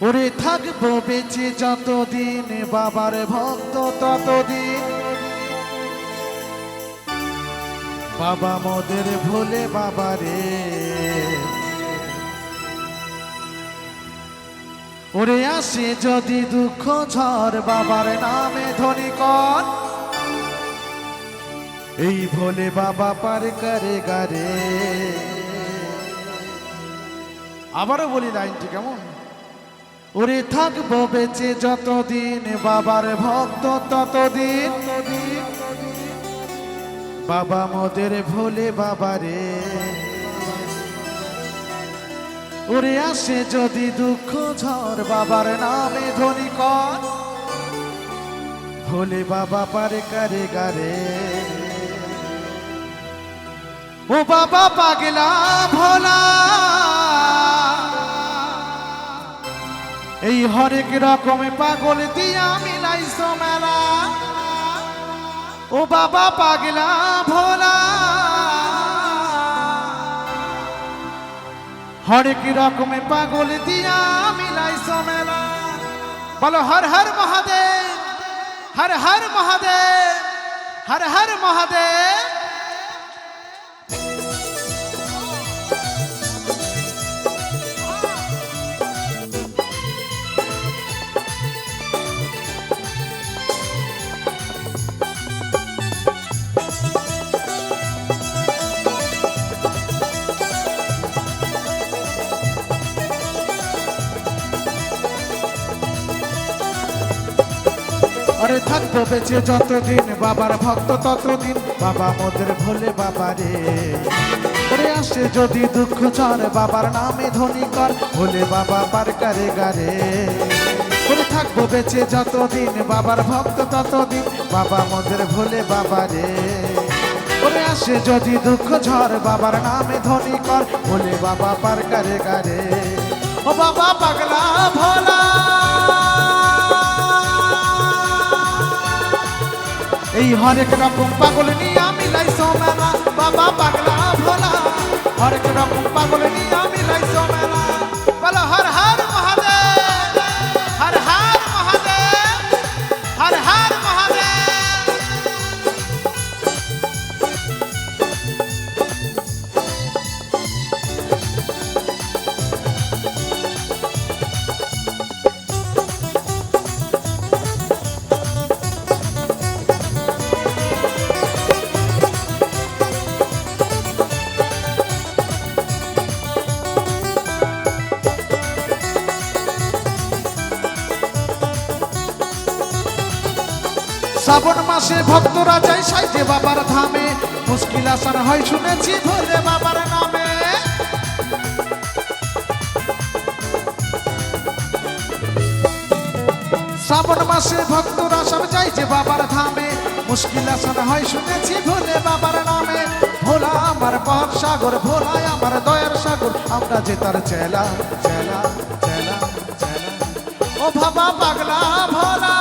পড়ে থাকবো বেঁচে যতদিন বাবার ভক্ত ততদিন বাবা মোদের ভোলে বাবারে ওরে আসে যদি দুঃখ ঝড় বাবার নামে ধ্বনি কর এই ভোলে বাবা পার করে গারে। আবারও বলি লাইনটি কেমন, ওরে থাকবো বেঁচে যতদিন বাবার ভক্ত ততদিন বাবা মোদের ভোলে বাবারে ওরে আসে যদি দুঃখ ঝড় বাবার নামে ধ্বনি কর ভোলে বাবা পারে করে গারে। ও বাবা পাগলা ভোলা এই হরেক রকমে পাগল দিয়া মিলাইছো মেলা। ও বাবা পাগলা ভোলা হরেক রকমে পাগল দিয়া মিলাইছো মেলা। বলো হর হর মহাদেব, হর হর মহাদেব, হর হর মহাদেব। আরে থাকবো বেঁচে যতদিন বাবার ভক্ত ততদিন বাবা মোদের ভোলে বাবারে ওরে আসে যদি দুঃখ ঝড় বাবার নামে ধ্বনি কর ভোলে বাবা পার করে গারে। ওরে থাকবো বেঁচে যতদিন বাবার ভক্ত ততদিন বাবা মোদের ভোলে বাবারে ওরে আসে যদি দুঃখ ঝড় বাবার নামে ধ্বনি কর ভোলে বাবা পার করে গারে। ও বাবা পাগলা ভোলা এই হরেক রকম পাগল নিয়ে মিলাইছো মেলা। বাবা পাগলা ভোলা হরেক রকম পাগল নিয়ে মিলাইছো মেলা। বলো হর হর মহাদেব, হর হর মহাদেব, হর হর মহাদেব। শ্রাবণ মাসে ভক্তরা যায় সাইজে বাবার ধামে মুশকিল আসান হয় শুনেছি ভোলে বাবার নামে। শ্রাবণ মাসে ভক্তরা সব যায় যে বাবার ধামে মুশকিল আসান হয় শুনেছি ভোলে বাবার নামে। ভোলা আমার পাপ সাগর, ভোলা আমার দয়ার সাগর, আমরা যে তার চেলা চেলা চেলা চেলা। ও বাবা পাগলা ভোলা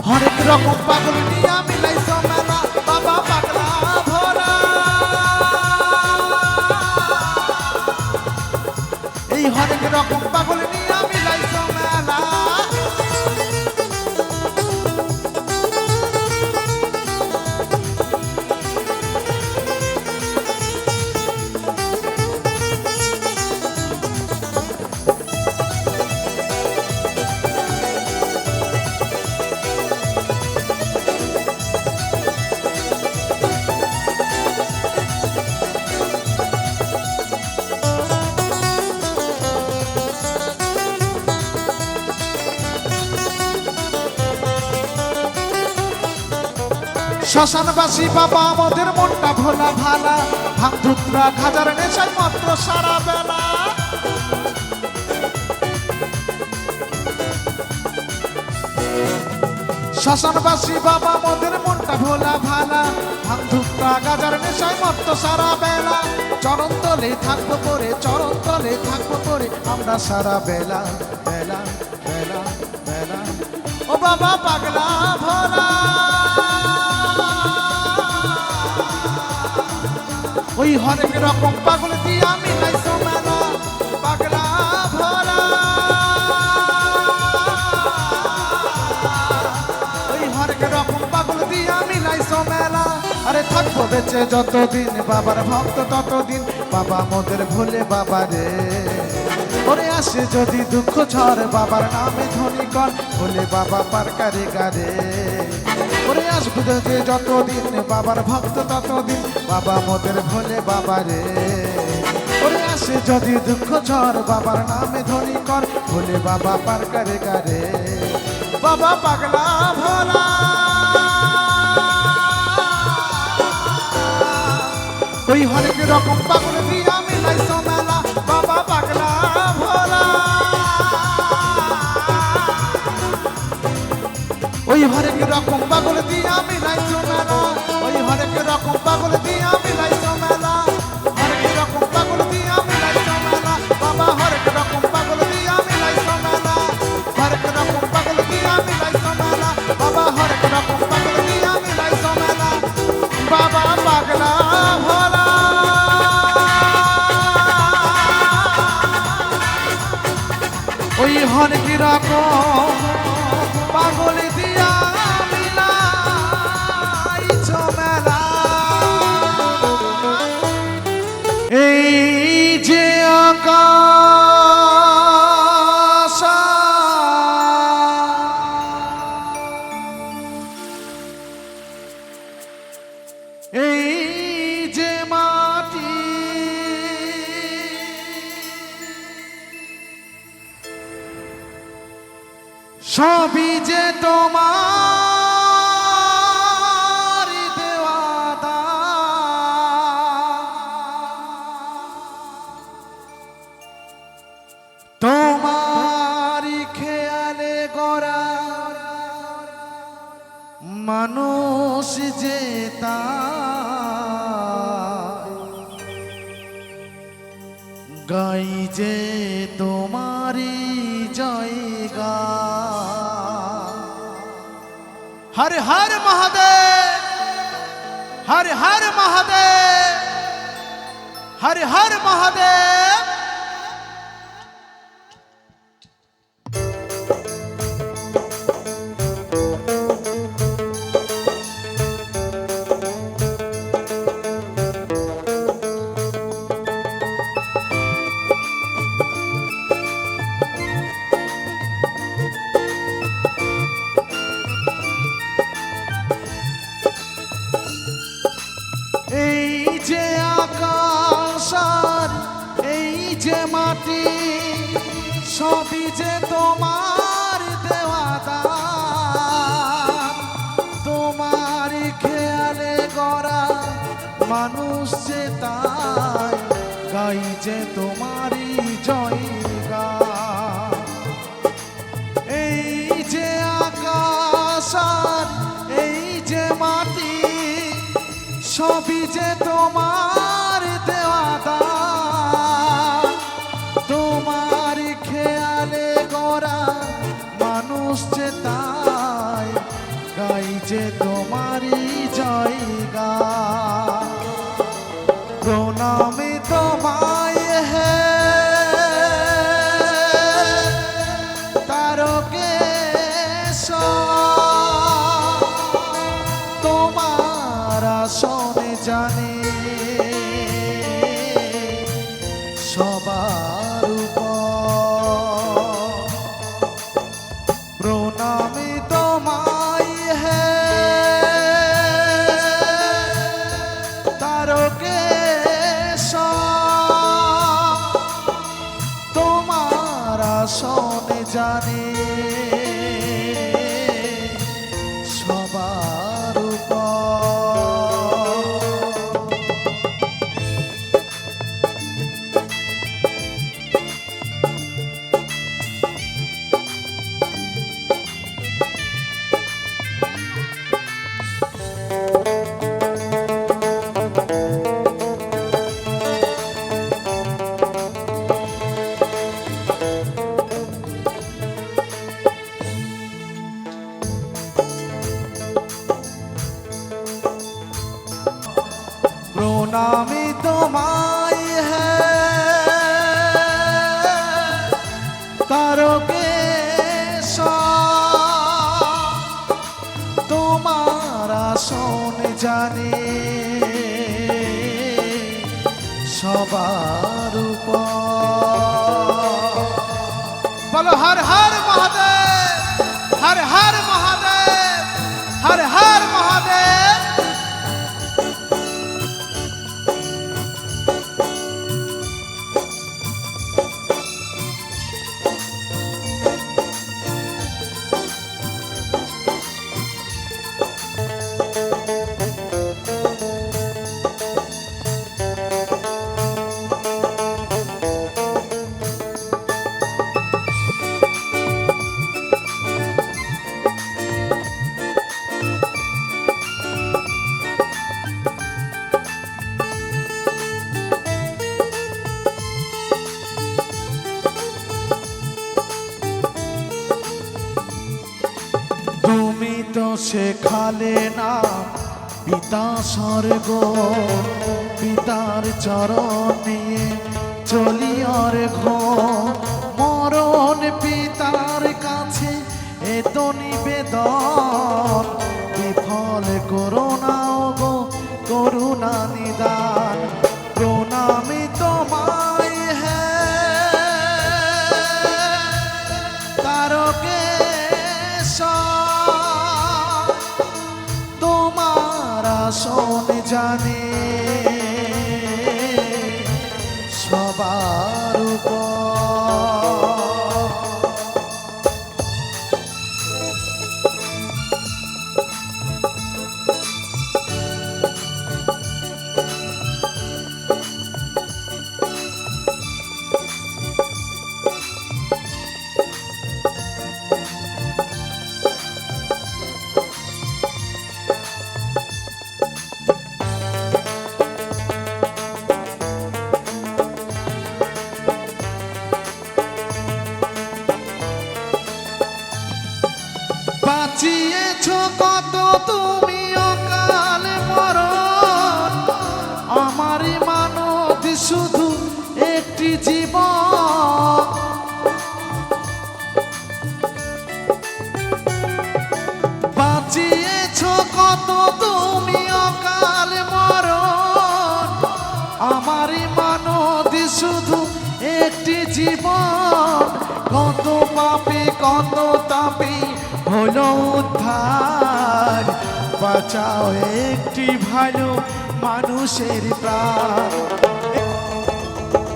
হরেক রকম পাগল নিয়ে মিলাইছো মেলা। বাবা পাগলা ভোলা এই হরেক রকম পাগল নিয়ে মিলাইছো মেলা। শ্মশানবাসী বাবা আমাদের মনটা ভোলা ভালা ভাঙধুত্রা খাজার নেশায় মাত্র সারা বেলা। শ্মশানবাসী বাবা আমাদের মনটা ভোলা ভালা ভাঙধুত্রা গাজার নেশায় মাত্র সারা বেলা। চরণ তলে থাকবো করে, চরণ তলে থাকবো করে আমরা সারা বেলা বেলা বেলা বেলা। ও বাবা পাগলা ভোলা ওই হরেক রকম পাগল দিয়া বেঁচে যতদিন বাবার ভক্ত ততদিন বাবা মোদের ভোলে বাবা রে ওরে আসে যদি দুঃখ ঝড় বাবার নামে ধ্বনি কর ভোলে বাবা পার কারে গারে ওরে আসবে যে যতদিন বাবার ভক্ত ততদিন বাবা মোদের ভোলে বাবা রে ওরে আসে যদি দুঃখ ঝড় বাবার নামে ধ্বনি কর ভোলে বাবা পার কারে গারে বাবা পাগলা ভোলা ওই হরেক রকম পাগল দিয়া মিলাইছো মেলা বাবা পাগলা ভোলা ওই হরেক রকম পাগল দিয়া মিলাইছো মেলা ওই হরেক রকম পাগল দিয়া মিলাইছো মেলা হরেক রকম পাগল দিয়া মিলাইছো মেলা বাবা হরেক রকম পাগল দিয়া মিলাইছো মেলা হরেক রকম পাগল দিয়া মিলাইছো মেলা বাবা হরেক রকম পাগল দিয়া মিলাইছো মেলা বাবা পাগলা ভোলা ওই হরেক রকম পাগল দিয়া মিলাইছো মেলা এই যে আকাশ এই যে মাটি সবই যে তোমার দেওয়া দান তোমারই খেয়ালে গড়া মানুষ যে তাই গাই যে তোমারই জায়গা हर हर महादेव हर हर महादेव हर हर महादेव এই যে আকাশ আর এই যে মাটি সবই যে তোমার দেওয়া দান তোমার খেয়ালে গড়া মানুষ যে তাই গাই যে তোমারই জয় গান এই যে আকাশ আর এই যে মাটি সবই যে তোমার দেওয়া দান তোমার খেয়ালে গড়া মানুষ যে তাই গাই যে তোমারই জায়গা প্রণামে তোমায় হে তারকেশ্বর তোমার আসনে জানে সবার উপর প্রণামে তোমায় হে তারকেশ্বর তোমার আসনে জানে সবার উপর সবার উপর। বলো হর হর মহাদেব, হর হর মহাদেব, হর হর মহাদেব। তুমি তো শেখালে না পিতা স্বর্গ, পিতার চরণ নিয়ে চলি অর্ঘ। মরণ পিতার কাছে এত নিবেদন, বিফল করুণা গো করুণা নিদান। প্রণামী তোমায় হে তারকেশ্বর, তোমার আসন জানে সবার উপর। বাঁচিয়েছ কত তুমি অকাল মরণ, আমারই মানব শুধু একটি জীবন। বাঁচিয়েছ কত তুমি অকাল মরণ, আমারই মানব শুধু একটি জীবন। কত পাপী কত তাপী হলো উদ্ধার, বাঁচাও একটি ভালো মানুষের প্রাণ।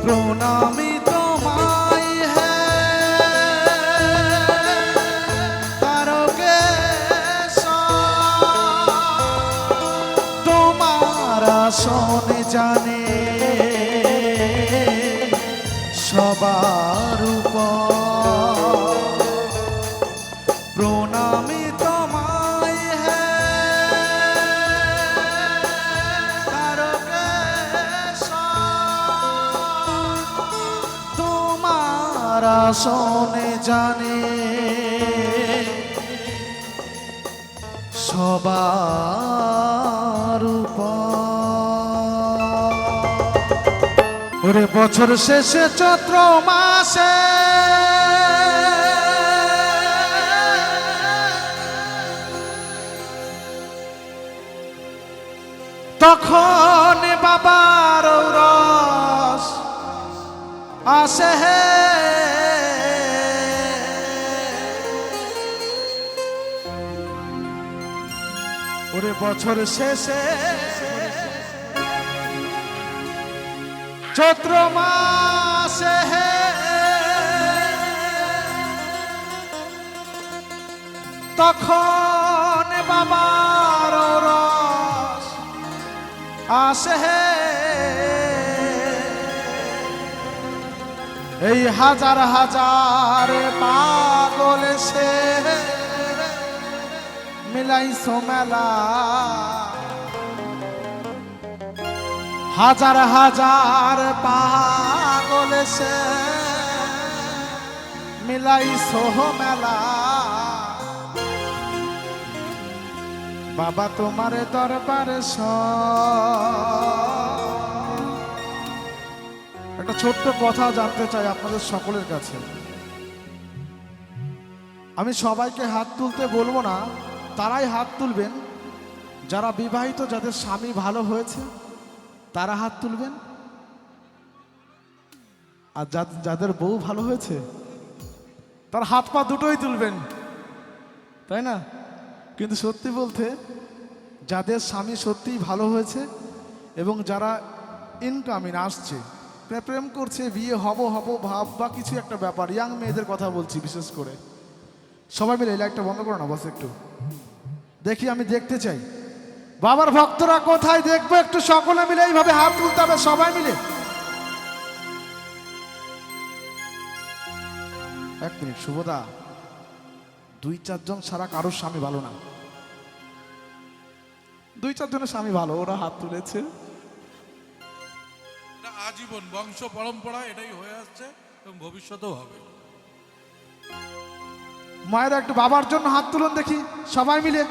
প্রণামী তোমায় হে তারকেশ্বর, তোমার আসন জানে সবার উপর। প্রণামী তোমায় হে তারকেশ্বর, তোমার আসনে জানে সবার উপর। ওরে বছর শেষে চৈত্র মাসে তখন বাবার রস আসে হে, ওরে বছর শেষে চৈত্র মাসে হে তখন বাবার রস আসে হে। এই হাজার হাজার পাগল সে মিলাইছো মেলা, হাজার হাজার পাগল সে মিলাইছো মেলা। বাবা তোমার দরবারে একটা ছোট্ট কথা জানতে চাই আপনাদের সকলের কাছে। আমি সবাইকে হাত তুলতে বলবো না, তারাই হাত তুলবেন যারা বিবাহিত, যাদের স্বামী ভালো হয়েছে তারা হাত তুলবেন। আর যাদের বউ ভালো হয়েছে তার হাত পা দুটোই তুলবেন, তাই না? কিন্তু সত্যি বলতে যাদের স্বামী সত্যিই ভালো হয়েছে এবং যারা ইনকামিং আসছে, প্রেম করছে, বিয়ে হব ভাব বা কিছু একটা ব্যাপার, ইয়াং মেয়েদের কথা বলছি বিশেষ করে, সবাই মিলে এই লাইটটা বন্ধ করো না বস একটু দেখি, আমি দেখতে চাই বাবার ভক্তরা কোথায়, দেখবো একটু সকলে মিলে এইভাবে হাত তুলতে হবে সবাই মিলে। এক মিনিট শুভদা, 2-4 জন ছাড়া কারোর স্বামী ভালো না, 2-4 জনের স্বামী ভালো, ওরা হাত তুলেছে। আজীবন বংশ পরম্পরা এটাই হয়ে আসছে এবং ভবিষ্যতেও হবে। মায়েরা একটু বাবার জন্য হাত তুলুন দেখি সবাই মিলে,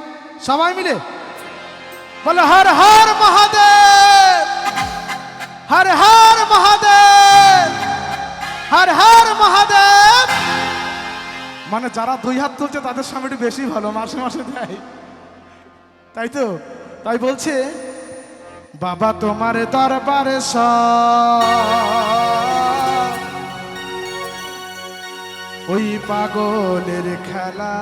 সবাই মিলে বলে হর হর মহাদেব, হর হর মহাদেব, হর হর মহাদেব। মানে যারা 2 হাত তুলছে তাদের স্বামী একটু বেশি ভালো, মাসে মাসে দেয়, তাই তো? তাই বলছে বাবা তোমার দরবারে সব ওই পাগলের খেলা,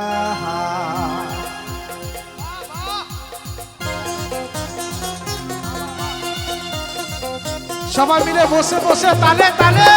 সবাই মিলে বসে বসে তালে তালে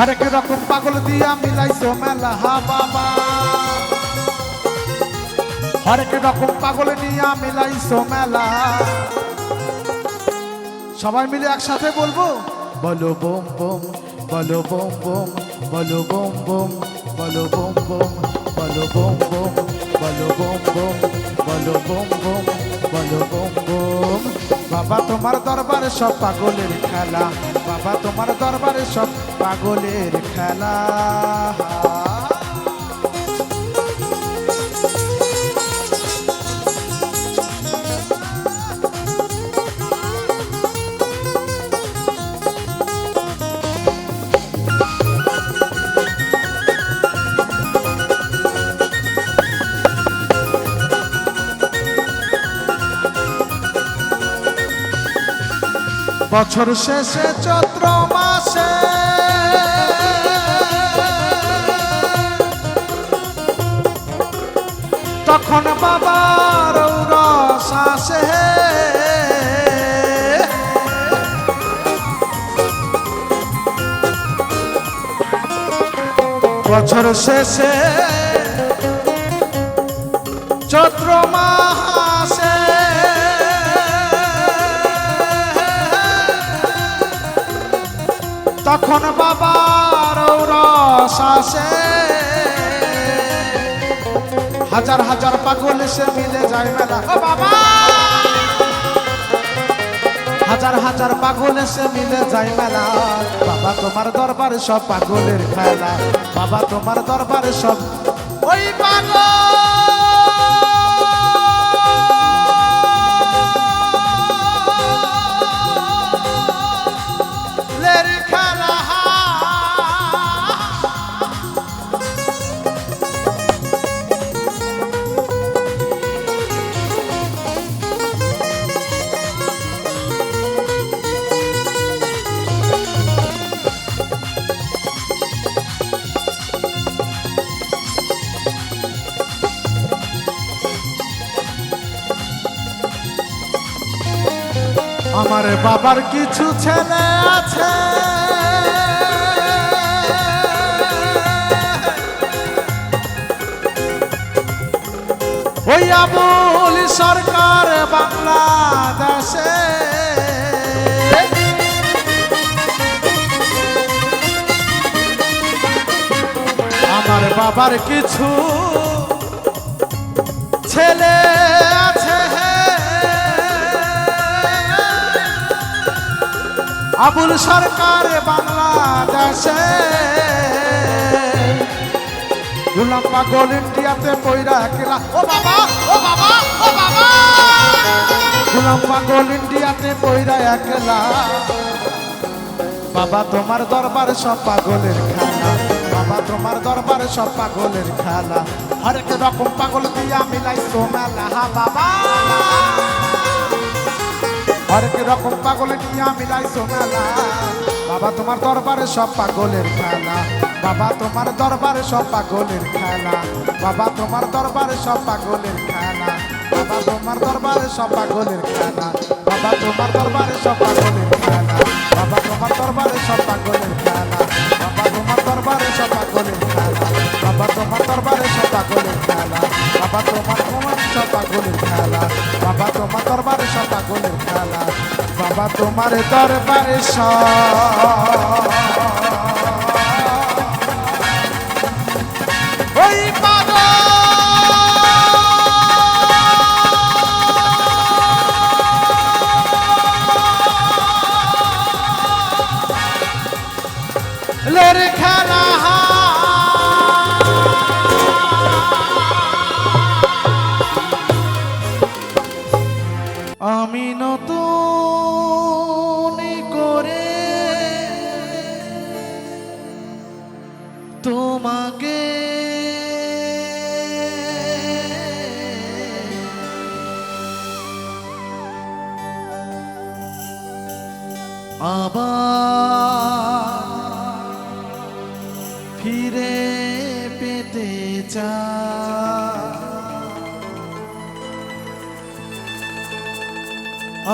হরেক রকম পাগল দিয়া মিলাইছো মেলা, হা বাবা হরেক রকম পাগল নিয়া মিলাইছো মেলা, সবাই মিলে একসাথে বলবো বলো বোম বোম, বলো বোম বোম, বলো বোম বোম, বলো বোম বোম, বলো বোম বোম, বলো বোম বোম, বলো বোম বোম, বলো বোম বোম। বাবা তোমার দরবারে সব পাগলের খেলা, বাবা তোমার দরবারে সব পাগলের খেলা। বছর শেষে চৈত্র মাসে তখন বাবার রস আসে, বছর শেষে চৈত্র মাসে তখন বাবার রস আসে, হাজার হাজার পাগল সে মিলে যায় মেলা, ও বাবা হাজার হাজার পাগল সে মিলে যায় মেলা। বাবা তোমার দরবারে সব পাগলের খেলা, বাবা তোমার দরবারে সব ওই পাগল। আমার বাবার কিছু ছেলে আছে, ওই আবুল সরকার বাংলাদেশে, আমার বাবার কিছু ছেলে আছে, আবুল সরকার বাংলাদেশে, গোলাম পাগল ইন্ডিয়াতে পয়রা একলা ও বাবা ও বাবা ও বাবা গোলাম পাগল ইন্ডিয়াতে পয়রা একলা বাবা তোমার দরবারে সব পাগলের খেলা বাবা তোমার দরবারে সব পাগলের খেলা হরেক রকম পাগল দিয়া মিলাইছো মেলা হা বাবা হরেক রকম পাগল দিয়া মিলাইছো মেলা বাবা তোমার দরবারে সব পাগলের খেলা বাবা তোমার দরবারে সব পাগলের খেলা বাবা তোমার দরবারে সব পাগলের খেলা বাবা তোমার দরবারে সব পাগলের খেলা বাবা তোমার দরবারে সব পাগলের খেলা বাবা তোমার দরবারে সব পাগলের খেলা বাবা তোমার দরবারে সব পাগলের খেলা বাবা তোমার দরবারে সব পাগলের খেলা বাবা তোমার সব পাগলের খেলা বাবা তোমার দরবারে সব পাগলের খেলা বাবা তোমার দরবারে সব ওই পাগল লের খেলা আমি নতুন করে তোমাকে আবার ফিরে পেতে চাই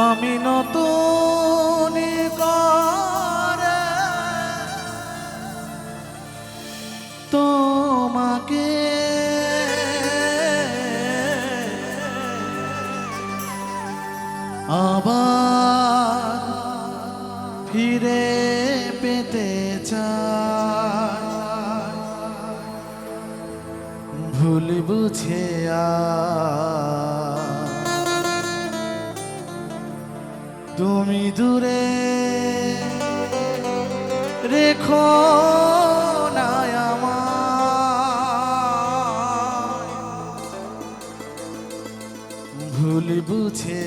আমি নতুন করে তোমাকে আবার ফিরে পেতে চাই ভুল বুঝে তুমি দূরে রেখো না আমায় ভুল বুঝে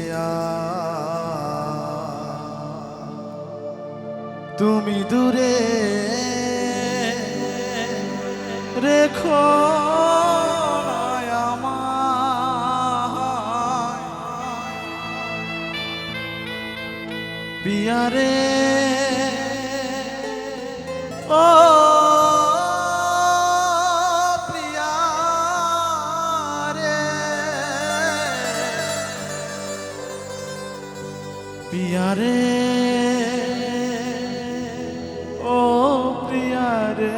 তুমি দূরে রেখো না আমায় পিয়ারে ও প্রিয়ারে পিয়ারে ও প্রিয়ারে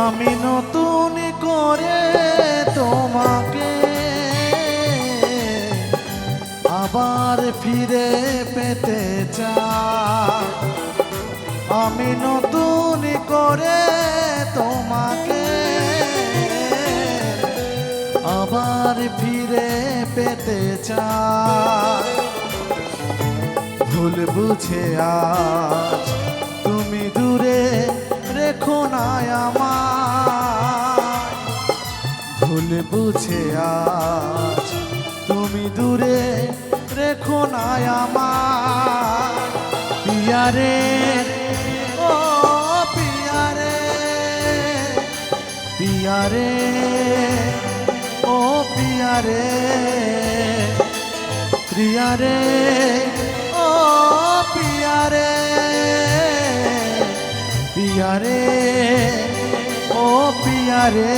আমি নতুন করে তোমাকে আবার ফিরে পেতে চাই আমি নতুন করে তোমাকে আবার ফিরে পেতে চাই ভুল বুঝে আজ তুমি দূরে রেখো না আমায় ভুল বুঝে আজ তুমি দূরে রেখো না আমায় পিয়ারে ও পিয়ারে পিয়ারে ও পিয়ারে প্রিয়ারে ও পিয়ারে রে ও পিয়া রে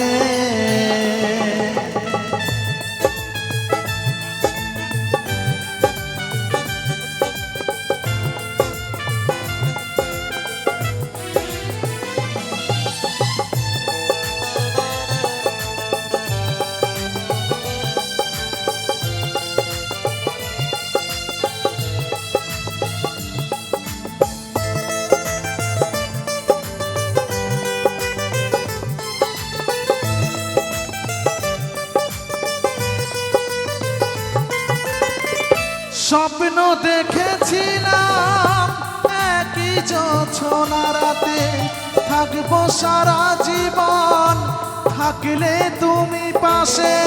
স্বপ্ন দেখেছিলাম একই জোছনা রাতে থাকবো সারা জীবন থাকলে তুমি পাশে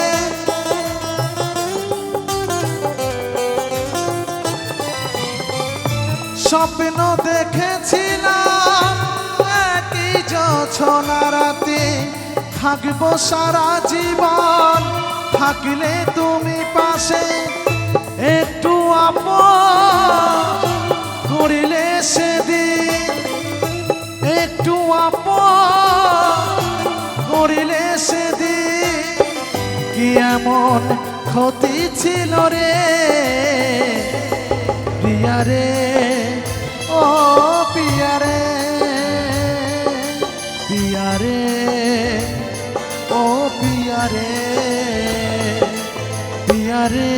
স্বপ্ন দেখেছিলাম একই জোছনা রাতে থাকবো সারা জীবন থাকলে তুমি পাশে একটু আপন করিলে সেদিন একটু আপন করিলে সেদিন কি এমন ক্ষতি ছিল রে পিয়া রে ও পিয়া রে পিয়া রে ও পিয়া রে পিয়া রে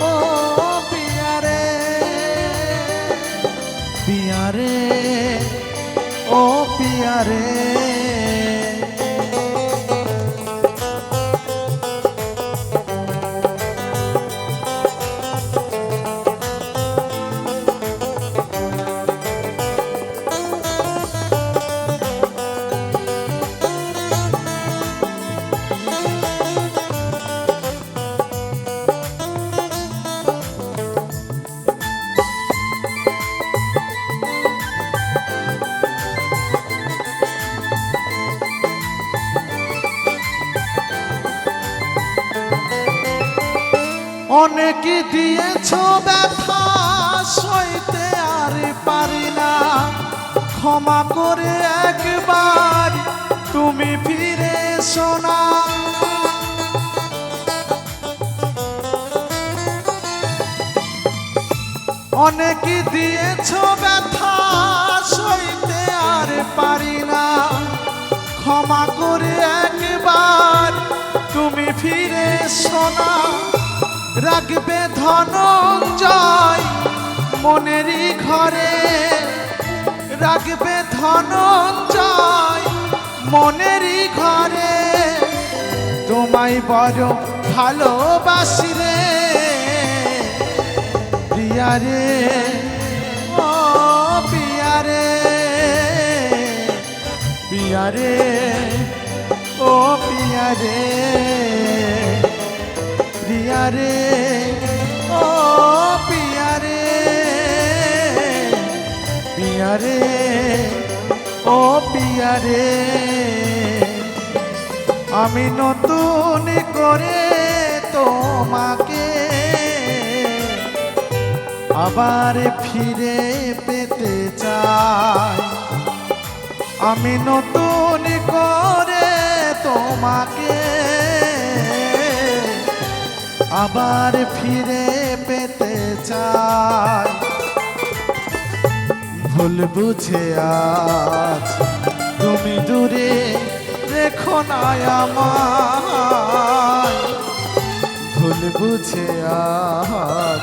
ও পিয়া রে পিয়া রে ও পিয়া রে অনেক দিয়েছ ব্যথা সইতে আর পারি না ক্ষমা করে একবার তুমি ফিরে এসো না অনেক দিয়েছ ব্যথা সইতে আর পারি না ক্ষমা করে একবার তুমি ফিরে এসো না রাখবে ধনঞ্জয় মনেরই ঘরে রাখবে ধনঞ্জয় মনেরই ঘরে তোমায় বড় ভালোবাসি রে পিয়া রে ও পিয়া রে পিয়া রে ও পিয়া রে পিয়া রে ও পিয়া রে পিয়া রে ও পিয়া রে আমি নতুন করে তোমাকে আবার ফিরে পেতে চাই আমি নতুন করে তোমাকে আবার ফিরে পেতে চাই ভুল বুঝে আজ তুমি দূরে রেখো না আমায় ভুল বুঝে আজ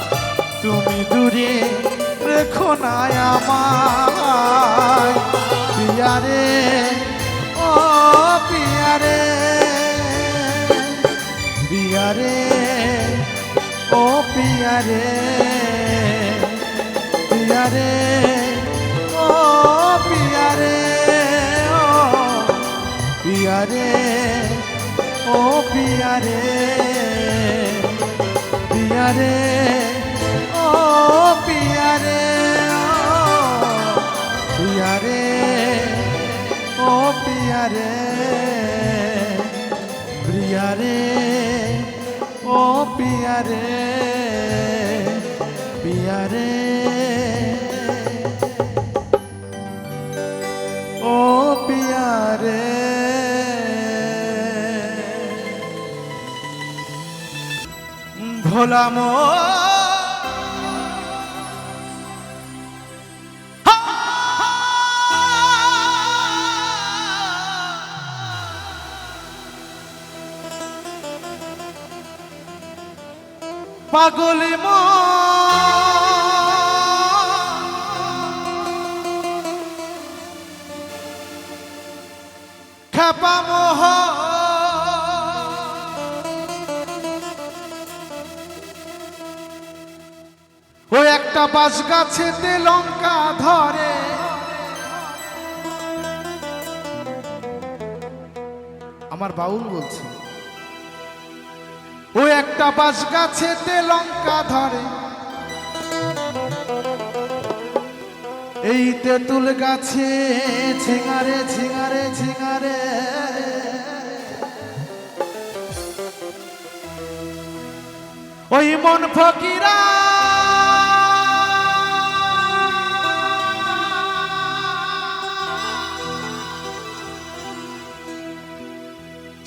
তুমি দূরে রেখো না আমায় পিয়া রে ও পিয়া রে পিয়া রে ও পিয়া রে পিয়া রে ও পিয়া রে ও পিয়া রে ও পিয়া রে পিয়া রে ও পিয়া রে পিয়া রে ও পিয়া রে পিয়া রে ও পিয়া রে পিয়া রে ও ভোলা মো পাগলি মো খেপা মোহ ও একটা বাঁশ গাছেতে লঙ্কা ধরে আমার বাউল বলছে ও একটা বাঁশ গাছেতে লঙ্কা ধরে এই তেঁতুল গাছে ঝিঙারে ঝিঙারে ঝিঙারে ওই মন ফকিরা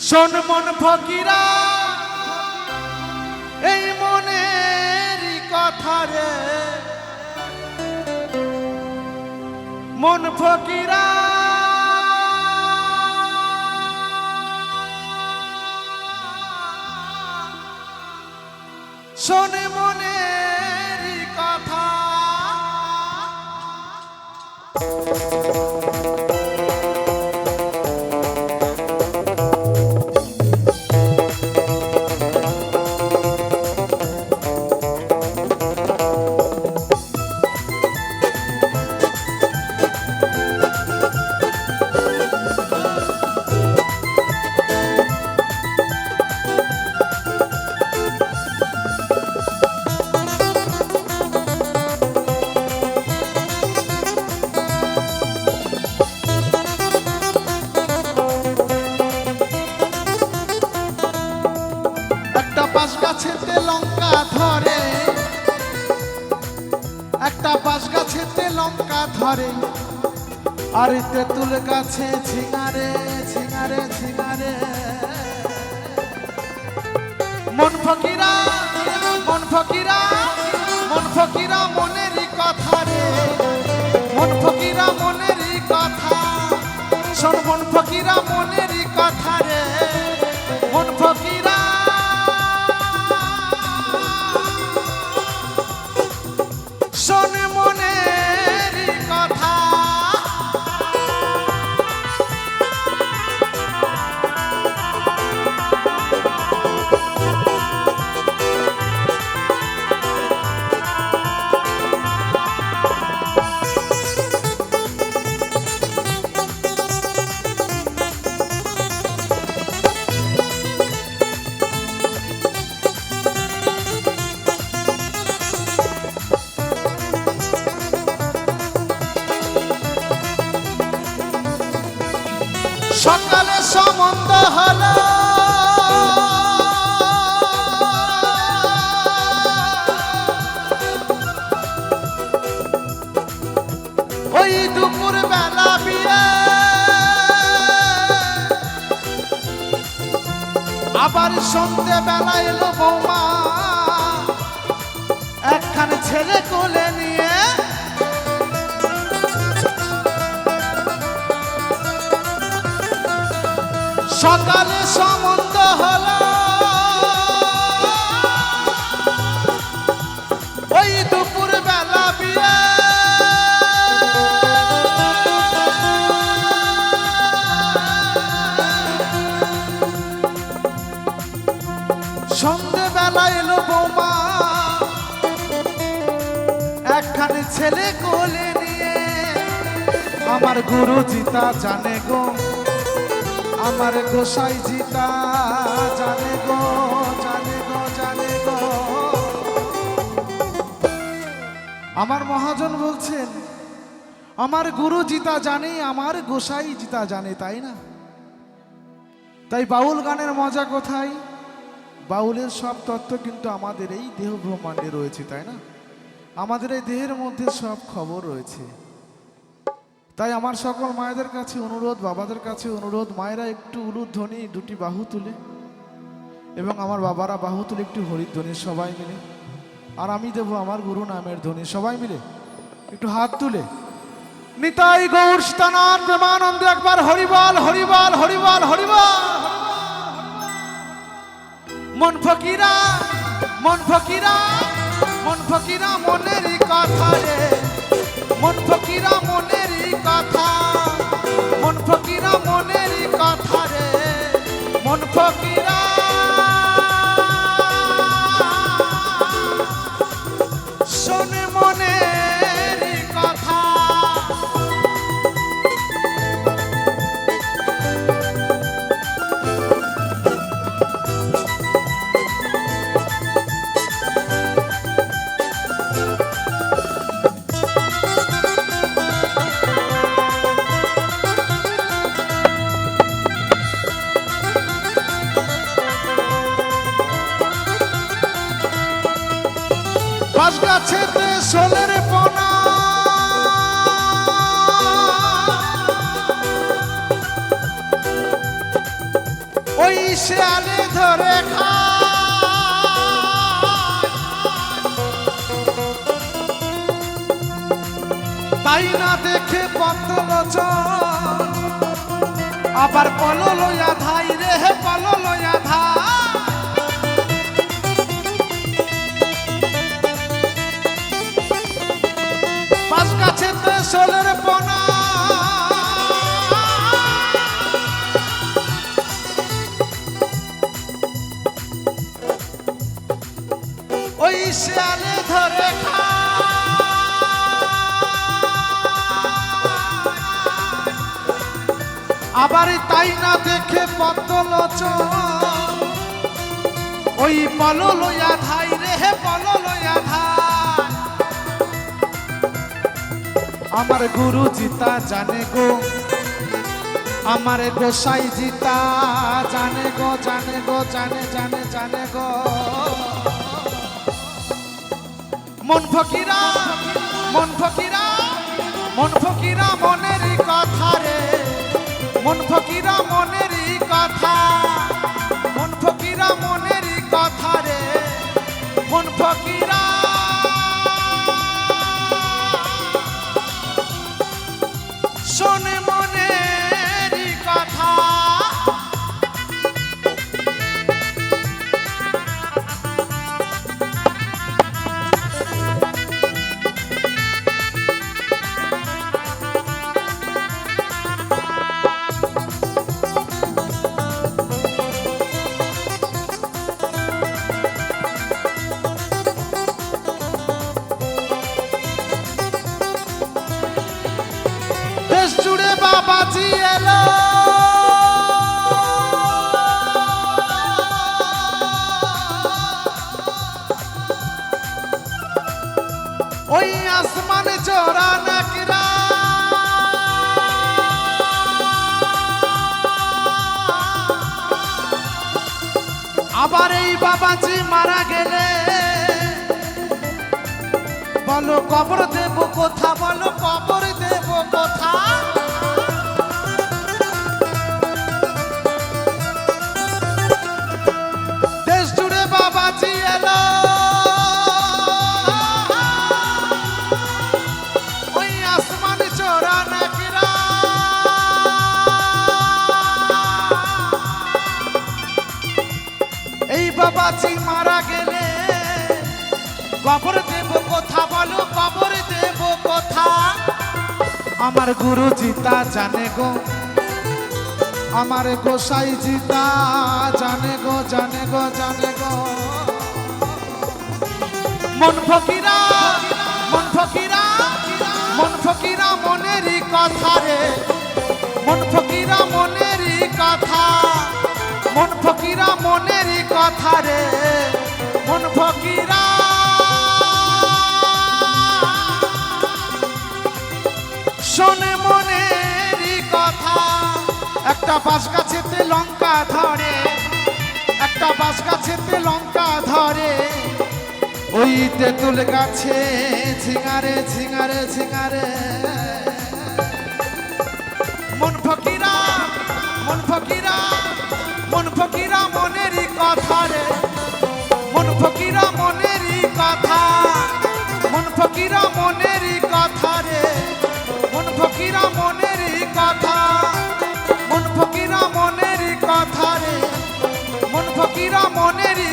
শোন মন ফকিরা এই মনের কথা রে মন ফকিরা শোনে মনের কথা বাঁশ গাছেতে লঙ্কা ধরে একটা বাঁশ গাছেতে লঙ্কা ধরে আর তেঁতুল গাছে ঝিঙারে ঝিঙারে ঝিঙারে মন ফকিরা মন ফকিরা মন ফকিরা মনেরই কথা রে মন ফকিরা মনেরই কথা শোন মন ফকিরা মনেরই কথা রে মন ফকিরা শোনে মনের কথা সকালে সম্বন্ধ হলো ওই দুপুর বেলা বিয়ে আবার সন্ধ্যে বেলা এলো বৌমা একখানে ছেলে কোলে নিয়ে সকালে সম্বন্ধ হলো ওই দুপুর বেলা বিয়ে সন্ধে বেলা এলো বৌমা একখানে ছেলে কোলে নিয়ে আমার গুরু জিতা জানে গো আমার গোসাই জিতা জানে গো জানে গো জানে গো আমার মহাজন বলছেন আমার গুরু জিতা জানে আমার গোসাই জিতা জানে তাই না তাই বাউল গানের মজা কোথায় বাউলের সব তত্ত্ব কিন্তু আমাদের এই দেহ ব্রহ্মাণ্ডে রয়েছে তাই না আমাদের এই দেহের মধ্যে সব খবর রয়েছে তাই আমার সকল মায়েদের কাছে অনুরোধ বাবাদের কাছে অনুরোধ মায়েরা একটু উলুধ্বনি দুটি বাহু তুলে এবং আমার বাবারা বাহু তুলে একটু হরিধ্বনি সবাই মিলে, আর আমি দেব আমার গুরু নামের ধ্বনি সবাই মিলে একটু হাত তুলে। নিতাই গৌর স্থানান প্রেমানন্দে একবার হরিবল হরিবল হরিবল হরিবল। মন ফকিরা মন ফকিরা মন ফকিরা মনেরই কথা রে, মন ফকিরা মনেরই কথা, মন ফকিরা মনেরই কথা রে, মন ফকিরা শোনে মনেরই কথা। বাঁশ গাছেতে শোলের পোনা, ওই শেয়ালে ধরে খায়, তাই না দেখে পদ্মলোচন আবার পল লইয়া ধাই রে, পল লইয়া ধাই। গাছেতে শোলের পোনা, ওই শেয়ালে ধরে আবার তাই না দেখে পদ্মলোচন ওই পল লইয়া ধাই রে, পল লইয়া ধাই। আমার গুরু জিতা জানে গো, আমার গোসাই জিতা জানে গো, জানে গো, জানে জানে জানে গো। মন ফকিরা মন ফকিরা মন ফকিরা মনেরই কথা রে, মন ফকিরা মনেরই কথা, মন ফকিরা মনেরই কথা রে, মন ফকিরা শোনে মনেরই কথা। দেশ জুড়ে বাবাজি এলো, ওই আসমানে জোড়া নাকিরা, আবার এই বাবাজি মারা গেলে বলো কবর দেব কোথা, বলো কবর দেব কোথা। দেশ জুড়ে বাবাজি এলো, ওই আসমান চোরা নাকিরা, এই বাবাজি মারা গেলে কবর দেব কোথা, বলো কবর দেব কোথা। আমার গুরু জিতা জানে গো, আমার গোসাই জিতা জানে গো, জানে গো, জানে গো। মন ফকিরা মন ফকিরা মন ফকিরা মনেরই কথা রে, মন ফকিরা মনেরই কথা, মন ফকিরা মনেরই কথা রে, মন ফকিরা শোনে মনেরই কথা। একটা বাঁশ গাছেতে লঙ্কা ধরে, একটা বাঁশ গাছেতে লঙ্কা ধরে, ওই তেঁতুল গাছে ঝিঙারে ঝিঙারে ঝিঙারে। মন ফকিরা মন ফকিরা মন ফকিরা মনেরই কথা রে। ফকিরা মনেরই কথা রে, মন ফকিরা মনেরই কথা, মন ফকিরা মনেরই কথা রে, মন ফকিরা মনেরই